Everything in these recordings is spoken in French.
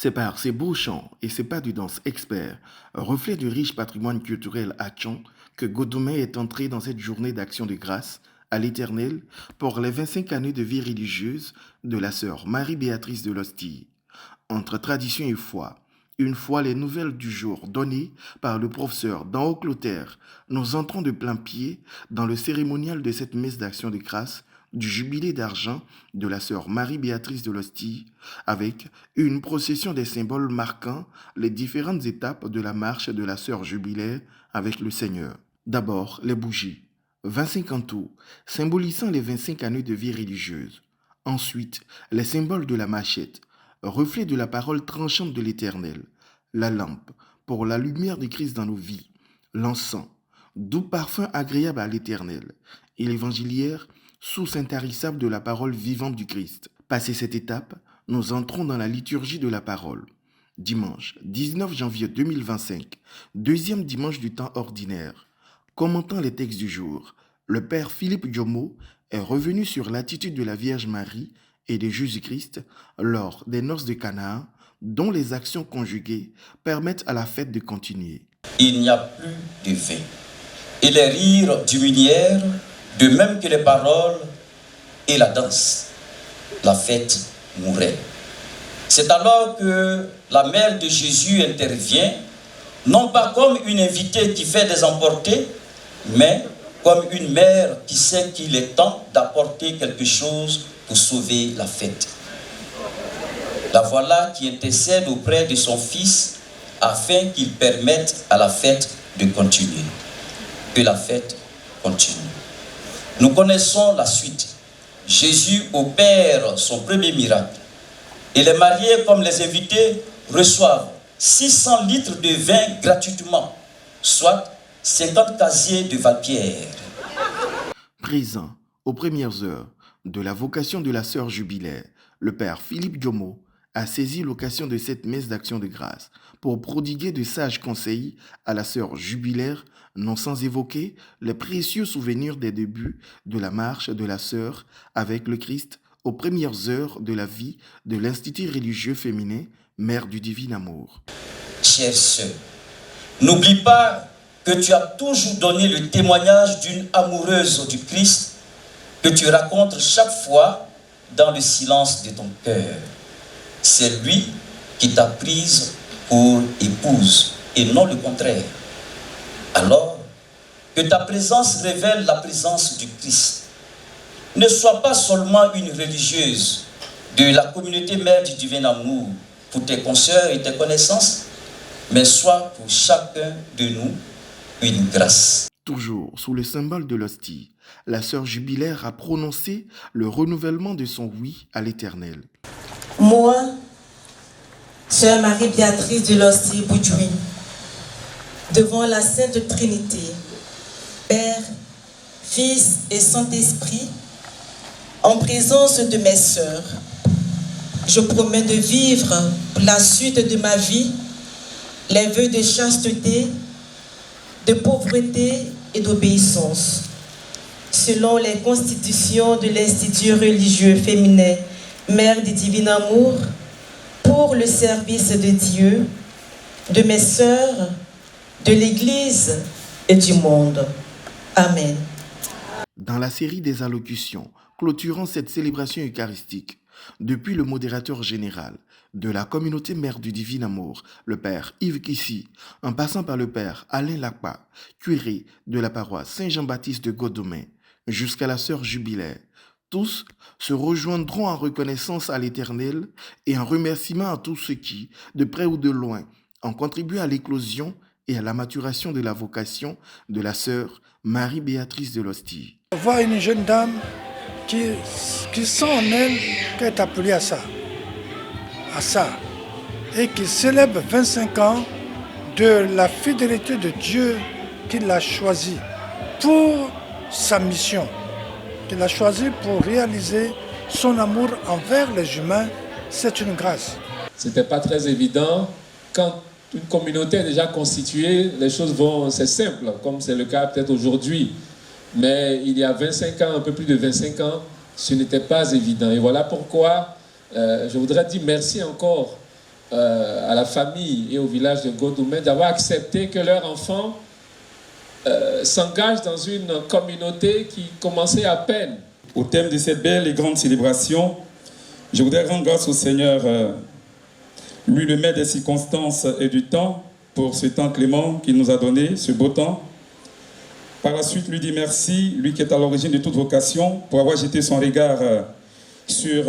C'est par ses beaux chants et ses pas de danse experts, reflet du riche patrimoine culturel hatchon, que Godomé est entré dans cette journée d'action de grâce à l'Éternel pour les 25 années de vie religieuse de la sœur Marie-Béatrice de l'Hostie. Entre tradition et foi, une fois les nouvelles du jour données par le professeur Dan Clotaire, nous entrons de plein pied dans le cérémonial de cette messe d'action de grâce du jubilé d'argent de la sœur Marie-Béatrice de l'Hostie, avec une procession des symboles marquant les différentes étapes de la marche de la sœur jubilaire avec le Seigneur. D'abord, les bougies, 25 en tout, symbolisant les 25 années de vie religieuse. Ensuite, les symboles de la machette, reflet de la parole tranchante de l'Éternel, la lampe, pour la lumière de Christ dans nos vies, l'encens, doux parfum agréable à l'Éternel, et l'évangiliaire, source intarissable de la parole vivante du Christ. Passé cette étape, nous entrons dans la liturgie de la parole. Dimanche 19 janvier 2025, deuxième dimanche du temps ordinaire. Commentant les textes du jour, le Père Philippe Diomo est revenu sur l'attitude de la Vierge Marie et de Jésus-Christ lors des noces de Canaan, dont les actions conjuguées permettent à la fête de continuer. Il n'y a plus de vin, et les rires diminuèrent, de même que les paroles et la danse. La fête mourait. C'est alors que la mère de Jésus intervient, non pas comme une invitée qui fait des emportés, mais comme une mère qui sait qu'il est temps d'apporter quelque chose pour sauver la fête. La voilà qui intercède auprès de son fils afin qu'il permette à la fête de continuer. Que la fête continue. Nous connaissons la suite. Jésus opère son premier miracle. Et les mariés, comme les invités, reçoivent 600 litres de vin gratuitement, soit 50 casiers de Valpierre. Présent aux premières heures de la vocation de la sœur jubilaire, le Père Philippe Diomo a saisi l'occasion de cette messe d'action de grâce pour prodiguer de sages conseils à la sœur jubilaire, non sans évoquer les précieux souvenirs des débuts de la marche de la sœur avec le Christ aux premières heures de la vie de l'Institut religieux féminin, Mère du Divin Amour. Chère sœur, n'oublie pas que tu as toujours donné le témoignage d'une amoureuse du Christ que tu racontes chaque fois dans le silence de ton cœur. C'est lui qui t'a prise pour épouse et non le contraire. Alors, que ta présence révèle la présence du Christ. Ne sois pas seulement une religieuse de la communauté mère du divin amour pour tes consoeurs et tes connaissances, mais sois pour chacun de nous une grâce. Toujours sous le symbole de l'hostie, la sœur jubilaire a prononcé le renouvellement de son oui à l'Éternel. Moi, sœur Marie-Béatrice de l'Hostie Boudjoui, devant la Sainte Trinité, Père, Fils et Saint-Esprit, en présence de mes sœurs, je promets de vivre pour la suite de ma vie les vœux de chasteté, de pauvreté et d'obéissance, selon les constitutions de l'Institut religieux féminin Mère du Divin Amour, pour le service de Dieu, de mes sœurs, de l'Église et du monde. Amen. Dans la série des allocutions clôturant cette célébration eucharistique, depuis le modérateur général de la communauté Mère du Divin Amour, le Père Yves Kissi, en passant par le Père Alain Lacpa, curé de la paroisse Saint-Jean-Baptiste de Godomé, jusqu'à la sœur jubilaire, tous se rejoindront en reconnaissance à l'Éternel et en remerciement à tous ceux qui, de près ou de loin, ont contribué à l'éclosion et à la maturation de la vocation de la sœur Marie-Béatrice de l'Hostie. Voir une jeune dame qui sent en elle qu'elle est appelée à ça, et qui célèbre 25 ans de la fidélité de Dieu qui l'a choisi pour sa mission, qu'il a choisi pour réaliser son amour envers les humains. C'est une grâce. C'était pas très évident. Quand une communauté est déjà constituée, les choses vont, c'est simple, comme c'est le cas peut-être aujourd'hui. Mais il y a 25 ans, un peu plus de 25 ans, ce n'était pas évident. Et voilà pourquoi je voudrais dire merci encore à la famille et au village de Godoumé d'avoir accepté que leur enfant s'engage dans une communauté qui commençait à peine. Au thème de cette belle et grande célébration, je voudrais rendre grâce au Seigneur, lui le maître des circonstances et du temps, pour ce temps clément qu'il nous a donné, ce beau temps. Par la suite, lui dire merci, lui qui est à l'origine de toute vocation, pour avoir jeté son regard sur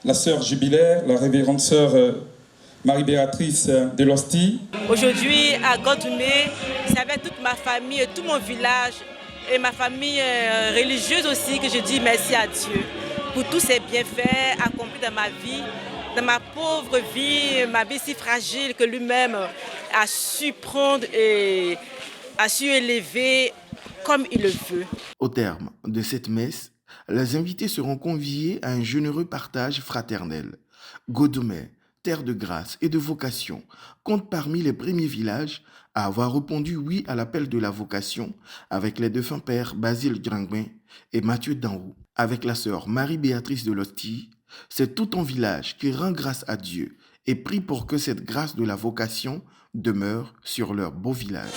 la sœur jubilaire, la révérende sœur Marie-Béatrice de l'Hostie. Aujourd'hui, à Godoumé, c'est avec toute ma famille et tout mon village et ma famille religieuse aussi que je dis merci à Dieu pour tous ces bienfaits accomplis dans ma vie, dans ma pauvre vie, ma vie si fragile que lui-même a su prendre et a su élever comme il le veut. Au terme de cette messe, les invités seront conviés à un généreux partage fraternel. Godoumé, terre de grâce et de vocation, compte parmi les premiers villages à avoir répondu oui à l'appel de la vocation avec les défunts pères Basile Granguin et Mathieu Danrou. Avec la sœur Marie-Béatrice de l'Hostie, c'est tout un village qui rend grâce à Dieu et prie pour que cette grâce de la vocation demeure sur leur beau village.